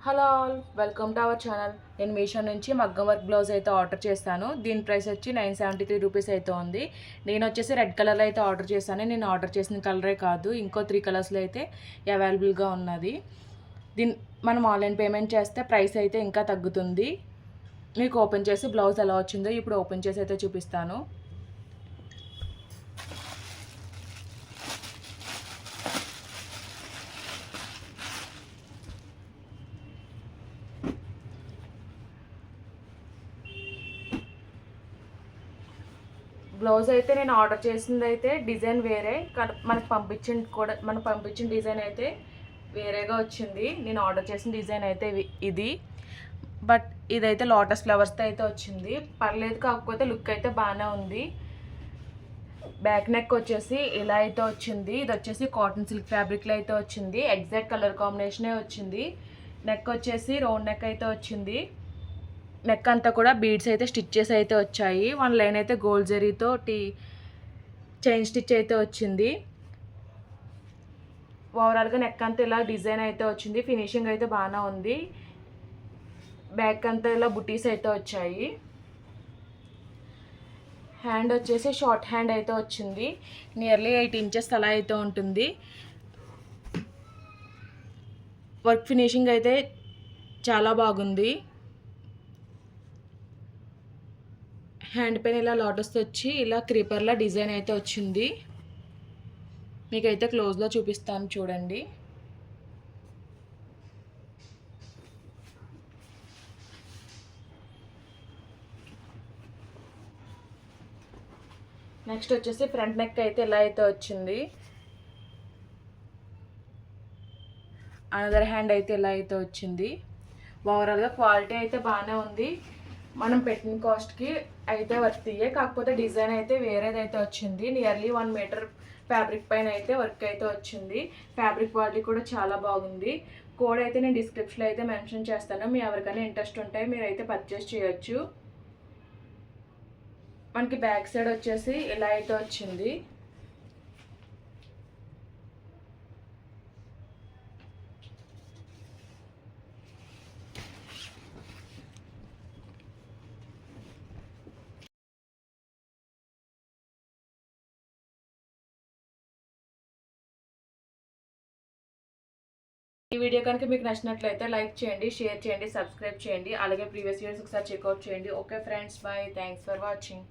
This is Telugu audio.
Hello all, welcome to our channel. నేను మీషో నుంచి మగ్గం వర్క్ బ్లౌజ్ అయితే ఆర్డర్ చేశాను. దీని ప్రైస్ వచ్చి 973 రూపీస్ అయితే ఉంది. నేను వచ్చేసి రెడ్ కలర్లో అయితే ఆర్డర్ చేశాను. నేను ఆర్డర్ చేసిన కలరే కాదు, ఇంకో 3 కలర్స్లో అయితే అవైలబుల్గా ఉన్నది. మనం ఆన్లైన్ పేమెంట్ చేస్తే ప్రైస్ అయితే ఇంకా తగ్గుతుంది. మీకు ఓపెన్ చేసి బ్లౌజ్ ఎలా వచ్చిందో ఇప్పుడు ఓపెన్ చేసి అయితే చూపిస్తాను. బ్లౌజ్ అయితే నేను ఆర్డర్ చేసింది అయితే డిజైన్ వేరే, మనకు పంపించిన డిజైన్ అయితే వేరేగా వచ్చింది. నేను ఆర్డర్ చేసిన డిజైన్ అయితే ఇది, బట్ ఇదైతే లోటస్ ఫ్లవర్స్తో అయితే వచ్చింది. పర్లేదు, కాకపోతే లుక్ అయితే బాగానే ఉంది. బ్యాక్ నెక్ వచ్చేసి ఇలా అయితే వచ్చింది. ఇది వచ్చేసి కాటన్ సిల్క్ ఫ్యాబ్రిక్లో అయితే వచ్చింది. ఎగ్జాక్ట్ కలర్ కాంబినేషనే వచ్చింది. నెక్ వచ్చేసి రౌండ్ నెక్ అయితే వచ్చింది. నెక్ అంతా కూడా బీడ్స్ అయితే స్టిచ్చెస్ అయితే వచ్చాయి. 1 లైన్ అయితే గోల్డ్ జరీతో చైన్ స్టిచ్ అయితే వచ్చింది. ఓవరాల్గా నెక్ అంతా ఇలా డిజైన్ అయితే వచ్చింది. ఫినిషింగ్ అయితే బాగానే ఉంది. బ్యాక్ అంతా ఇలా బుటీస్ అయితే వచ్చాయి. హ్యాండ్ వచ్చేసి షార్ట్ హ్యాండ్ అయితే వచ్చింది. నియర్లీ 8 ఇంచెస్ అలా అయితే ఉంటుంది. వర్క్ ఫినిషింగ్ అయితే చాలా బాగుంది. హ్యాండ్ పైన ఇలా లోటస్ వచ్చి ఇలా క్రీపర్లా డిజైన్ అయితే వచ్చింది. మీకైతే క్లోజ్లో చూపిస్తాను చూడండి. నెక్స్ట్ వచ్చేసి ఫ్రంట్ నెక్ అయితే ఇలా అయితే వచ్చింది. అనదర్ హ్యాండ్ అయితే ఇలా అయితే వచ్చింది. ఓవరాల్గా క్వాలిటీ అయితే బాగానే ఉంది. మనం పెట్టిన కాస్ట్కి అయితే వర్తియే, కాకపోతే డిజైన్ అయితే వేరేదైతే వచ్చింది. నియర్లీ 1 మీటర్ ఫ్యాబ్రిక్ పైన అయితే వర్క్ అయితే వచ్చింది. ఫ్యాబ్రిక్ క్వాలిటీ కూడా చాలా బాగుంది. కోడ్ అయితే నేను డిస్క్రిప్షన్లో అయితే మెన్షన్ చేస్తాను. మీ ఎవరికైనా ఇంట్రెస్ట్ ఉంటే మీరైతే పర్చేస్ చేయొచ్చు. మనకి బ్యాక్ సైడ్ వచ్చేసి ఇలా అయితే వచ్చింది. ఈ వీడియో కనుక మీకు నచ్చినట్లయితే లైక్ చేయండి, షేర్ చేయండి, సబ్స్క్రైబ్ చేయండి. అలాగే ప్రీవియస్ వీడియోస్ ఒకసారి చెక్అవుట్ చేయండి. Okay friends, bye. Thanks for watching.